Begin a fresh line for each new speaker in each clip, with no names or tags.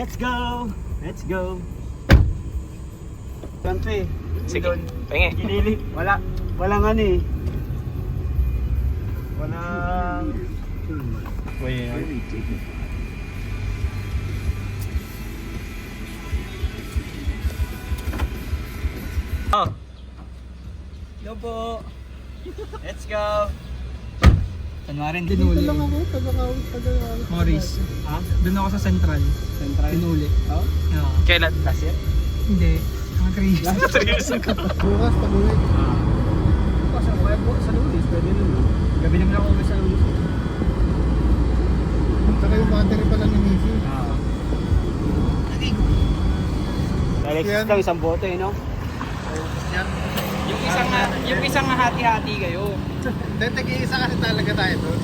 Let's go! Let's go! Country.
Sige, pengi.
Ginili. Walang ano eh. Walang...
Wait, oh.
Hello po. Let's go.
Kunwari dinuli.
Dito lang ako, taga-kawit.
Morris.
Ha?
Doon ako sa Central.
Central.
Dinuli.
Oh?
Oo.
Kailan? Last year?
Hindi. Mga 3 years.
Seryoso ka?
Bukas, pag-uwi.
Kasi kaya po sa Lulis, pwede rin. Gabi naman ako uwi sa Lulis.
Saka yung battery pala ni Missy.
Alexis lang, isang bote, no?
Yung isang hati-hati kayo.
Hindi, tag-iisa kasi talaga tayo doon.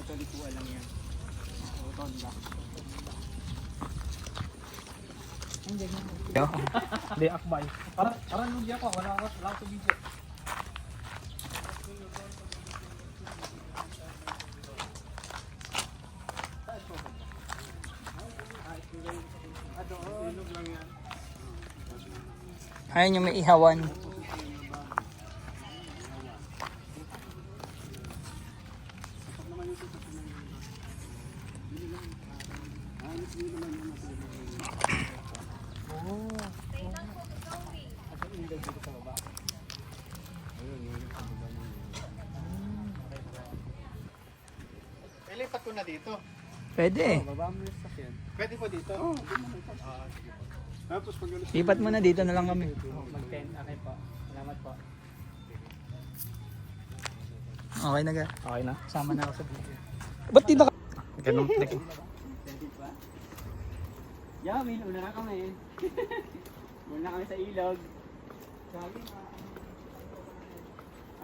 Ito, likuan lang yan. Rotonda.
Hindi, akbay. Parang lugi ako. Wala ako sa video. Ayun yung may ihawan.
Ilipat ko na dito.
Pwede.
Baba mo yung sakyan.
Pwede po dito? Oo. Sige po. Tapos pag alis.
Lipat mo na dito na lang kami.
Mag-10. Okay po. Salamat po.
Okay na ga.
Okay na.
Sama na ako sa video.
Ba't di naka... Ganun.
Pwede pa? Yeah, may una na kami. Una na kami sa ilog. Sabi nga.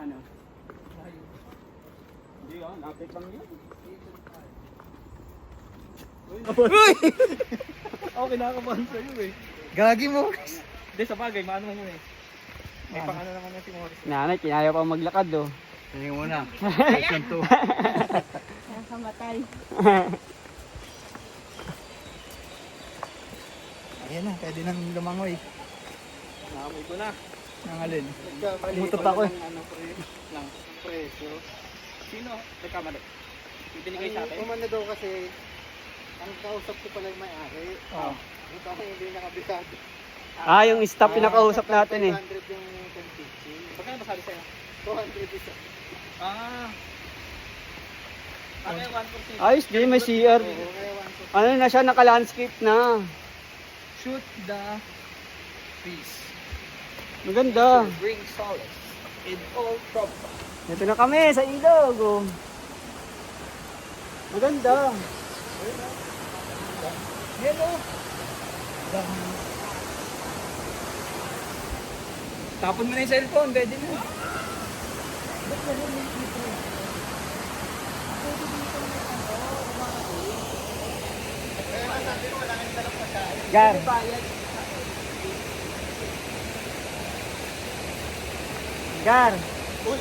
Ano? Hindi ah, lapit lang yun.
Uy! Ako kinakabahan sa'yo eh.
Gagi mo.
Hindi, sa bagay, maano yun eh. May pang-ano naman yung si Morris.
Nanay, kinaya pa maglakad oh.
Tingin mo na.
Nakamatay.
Ayan na, pwede nang lumangoy.
Nakamoy ko na.
Nangalin.
Mutot ako eh.
Ano, lang. Presyo.
Sino? Nagkamali. Ibinigay sa atin.
Umano daw kasi, ang kausap ko pala yung may-ari.
Oo.
Ito ako hindi nakabisado.
Ah, yung staff pinakausap natin eh.
500 yung 1050.
Pagkano ba sabi sa'yo?
200 isa.
Ah. Ano yung 1%?
Ayos din, may CR.
Oo, kaya 150.
Ano na siya, naka-landscape na.
Shoot the trees.
Maganda.
Bring solace in all trouble.
Ito na kami sa ilog. Oh. Maganda.
Hello. Tapon mo na yung cellphone, pwede na.
Gar. Gar.
Uy!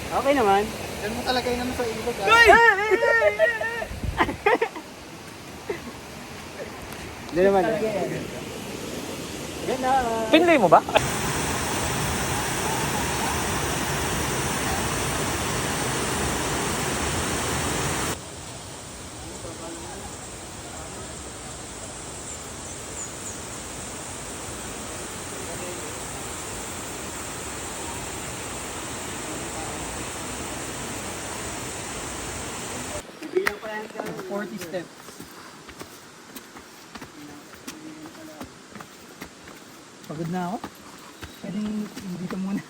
Okay naman.
Yan mo talagay naman sa ilog.
Hindi naman. Ganda.
Pinlay mo ba?
Bilang pa yan ka.
40 steps. Pagod na ako. Pwedeng dito muna.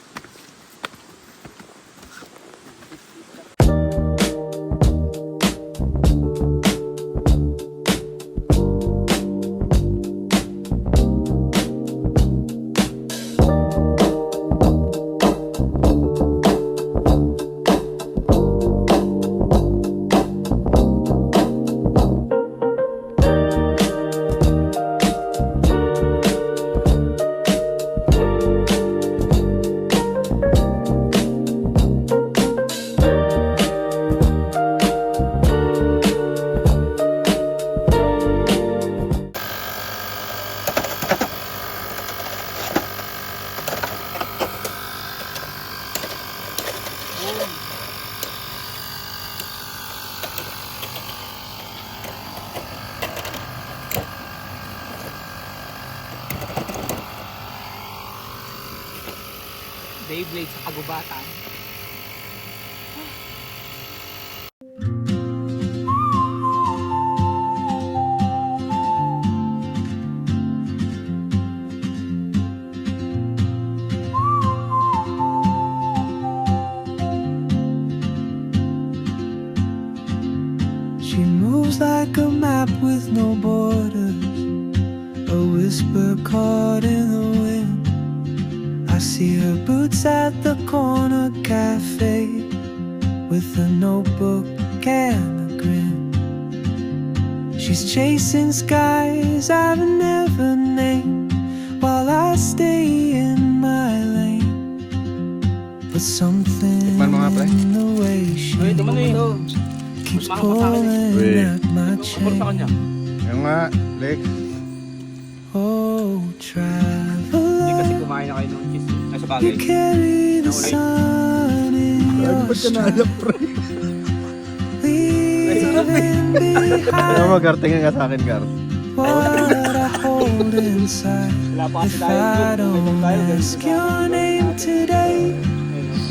Beyblade sa kagubatan.
She moves like a map with no borders, a whisper caught in the wind. I see her boots at the corner cafe with a notebook and a grin. She's chasing skies I've never named while I stay in my lane. But something
Tikman mo nga, pre.
in the way she
Uy, tumanoy.
moves keeps
Mas makapag sa akin.
pulling
Uy.
at my
Kupor sa kanya.
chain.
Yung nga, Lex.
Oh,
Hindi kasi
traveler,
kumain na kayo ng cheese. Ay, sa
you
bagay.
carry the sun in your stride, leaving behind
Mag-arting nga sa akin, Gar.
what I hold inside.
Wala pa kasi
If
tayo.
I don't ask your name today,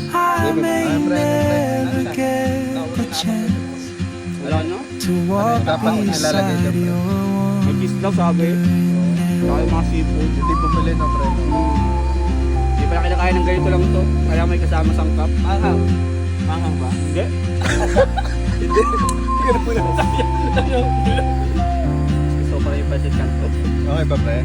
I may never get a chance
Wala no?
to walk
Dapat nilalagay
beside
dyan,
your
May cheese daw sabi.
wonder.
Saka yung mga seafood.
Hindi bumili ng preno.
Hindi pala kinakain ng ganito lang to. Kaya may kasama sangkap. Manghang. Manghang ba? Hindi. Hindi. Ganun mo lang sabi. Gusto ko pala yung budget kanto.
Okay ba, pre?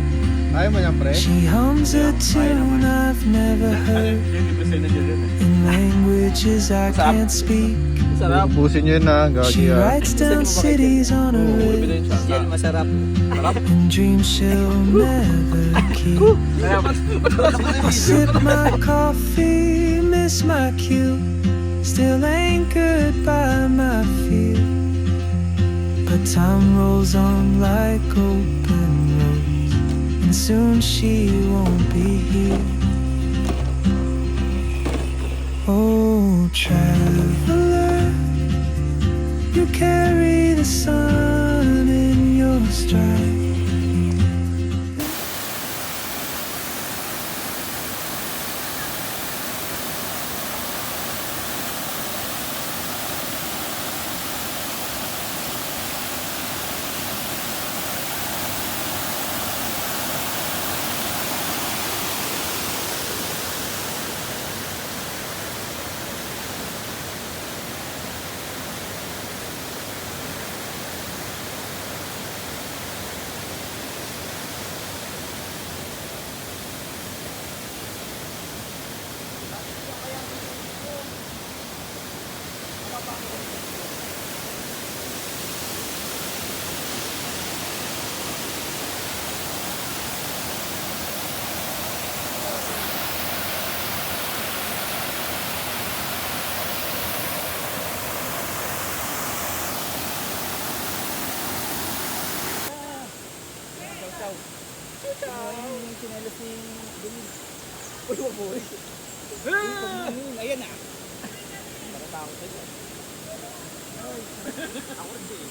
Ayaw mo yan, pre?
She hums a tune I've never heard in languages I can't speak.
Masarap.
Pusin nyo yun na,
She
gagi ah.
writes down cities on a road
Yan, masarap.
and dreams she'll never keep. I sip my coffee, miss my cue, still anchored by my fear. But time rolls on like open roads, and soon she won't be here. Oh, traveler, you carry the sun in your stride.
Ayan na. Nakatakot sa dyan. Ako rin eh.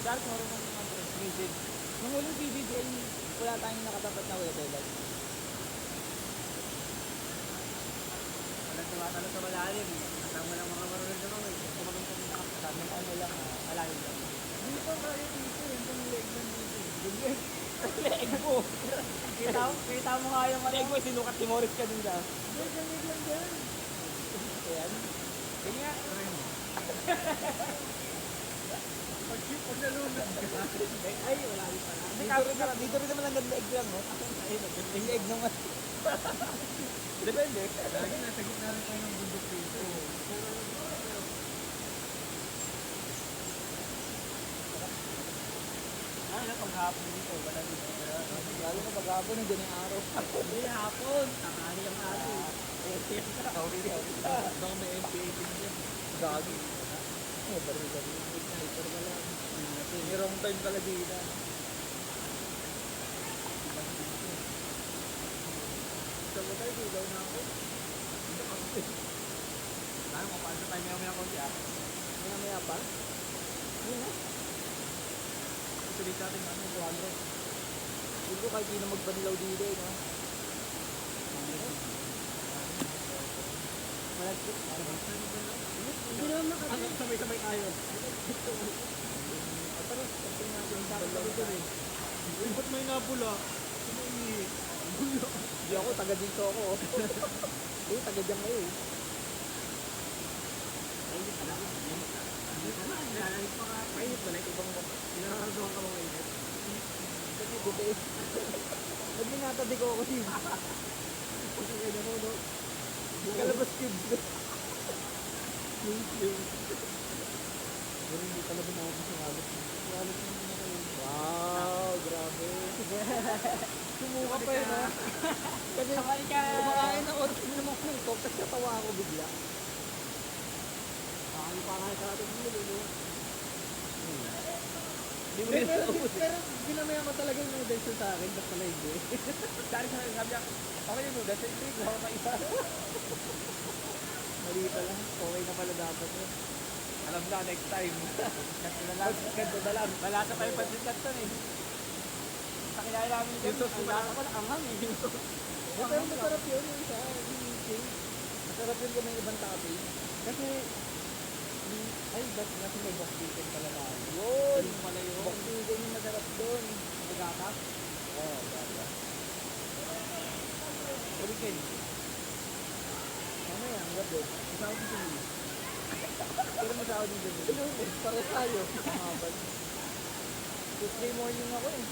Dark marunong mga music. Nung uling PBJ, wala tayong nakatapat na weather light. Walang tumatalo sa malalim. Kasama lang mga marunong na mga kumagang kami nakapasama. Ano lang, malalim lang. Dito kaya dito, yung leg lang dito.
Egg mo. Kita mo nga yung egg mo, sinukat si Morris ka din dyan. Ayan. Ganyan. Ay, wala rin pala. Dito rin naman ang ganda egg lang, no? Ayun, yung egg naman. Depende.
Lagi nasa gitna rin tayo ng bundok dito.
Ano, paghapon dito, wala dito. Lalo na paghapon ng ganyan araw. Hindi, hapon. Tanghali ang araw.
Baka may NBA din dyan.
Gagi. Oh, bari-bari. Sniper ka lang. May wrong time pala dito. Sabi tayo, dilaw na ako.
Tayo, papaano tayo maya-maya konti ah.
Maya-maya pa? Yun na.
Ituloy sa atin, ano, 200.
Hindi ko kahit di na magbanilaw dito eh, no? Malagkit. Hindi naman makapit.
Ano, sabay-sabay tayo.
Parang kapag natin sa akin dito eh.
Uy, ba't may nabula? Sumayi.
Hindi ako, taga dito ako. Eh, taga dyan kayo eh.
Mainit ba na ibang baka? Pinakakalagawan ka ba mainit?
Kasi dito eh. Ba't minatabi ko ako dito?
Kasi kaya mo, no?
Kalabas cubes.
Pero hindi talaga na ako sa halos. Halos yung pinakain.
Wow, grabe. Sumuka pa yun ha. Kasi
Sabay ka.
kumakain ako, tinamok ng ito, tapos natawa ako bigla.
Pangalit sa atin dito, no?
Pero ginamaya mo talaga yung noodles sa akin, ba't pala hindi?
Dahil sa sabi niya, okay yung noodles, hindi ko ako isa.
Mali pala, okay na pala dapat yun.
Alam na, next time.
Ganda na lang.
Malasa pa yung pansit canton eh. Sa kinaya namin
Yung sauce
ang lasa pala, anghang eh.
Pero masarap yun yung isa, yung king. Masarap yun kung may ibang topping. Kasi, ay, kasi may box chicken pala na. Yun!
Yun pala yun.
Box chicken yung masarap doon.
May gatas.
Oo, gata.
Hurricane.
Mamaya, ang gabi.
Isang ko sila.
Pero masahod din doon. Para tayo. Mahabal. Tuesday morning ako eh.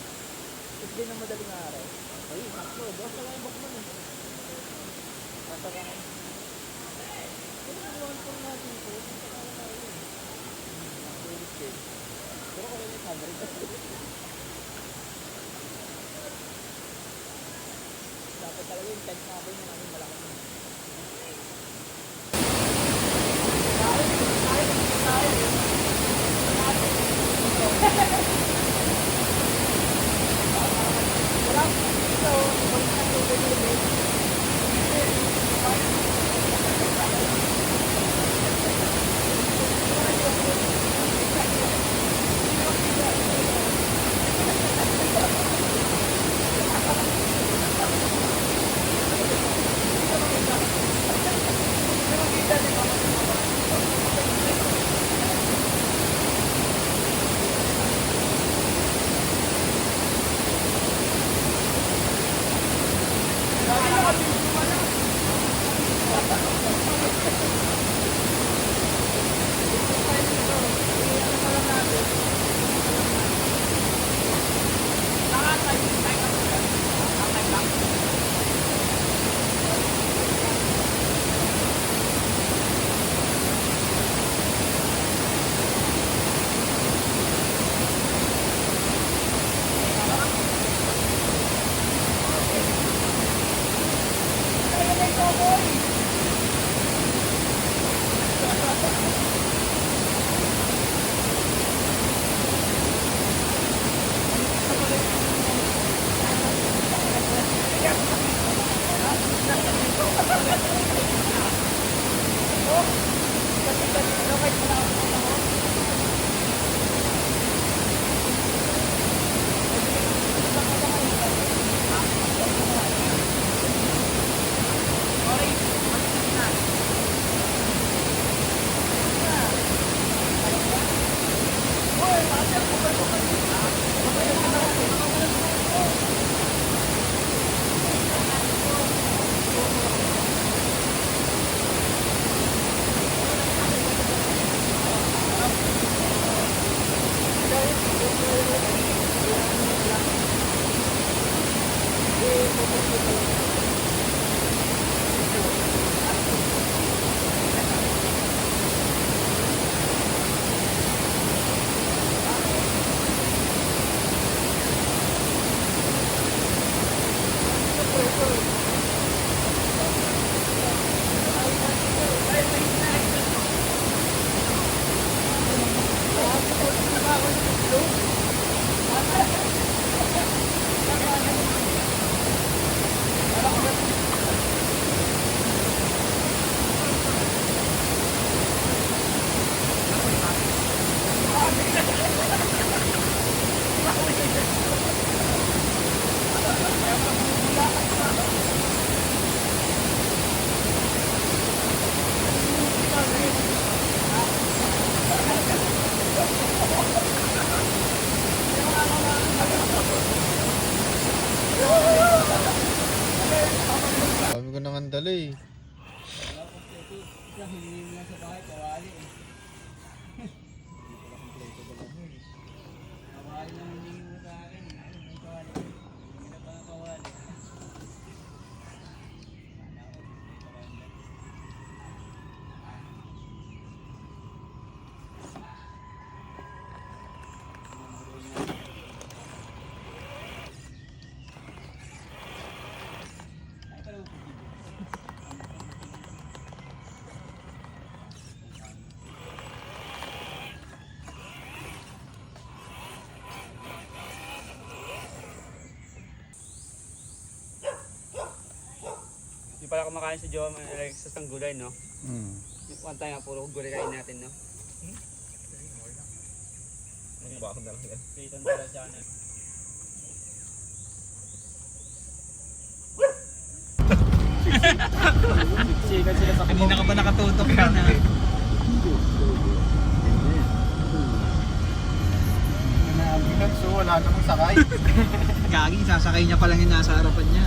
Tuesday ng madaling araw.
Ay, sakto. Basta lang yung bakman eh.
Basta ka na. Pero naluwan po natin po. Basta ka na tayo eh. Tuesday. Pero ko rin yung coverage. Dapat talaga yung tent natin yung namin malaki.
Sabi ko nang andali.
Isa hingin lang sa bahay, kawali eh. Kawali na hingin mo sa akin. Ayun, may kawali. Hindi na pa kawali.
Hindi pala kumakain si Jowa like, sa isang gulay, no?
Hmm.
One time nga, puro gulay kain natin, no?
Bakit na lang yan?
Piton para siya na. Siksikan sila sa
Kanina ka ba nakatutok yan ha?
Ambulance, so wala namang sakay.
Gagi, sasakay niya pa lang yung nasa harapan niya.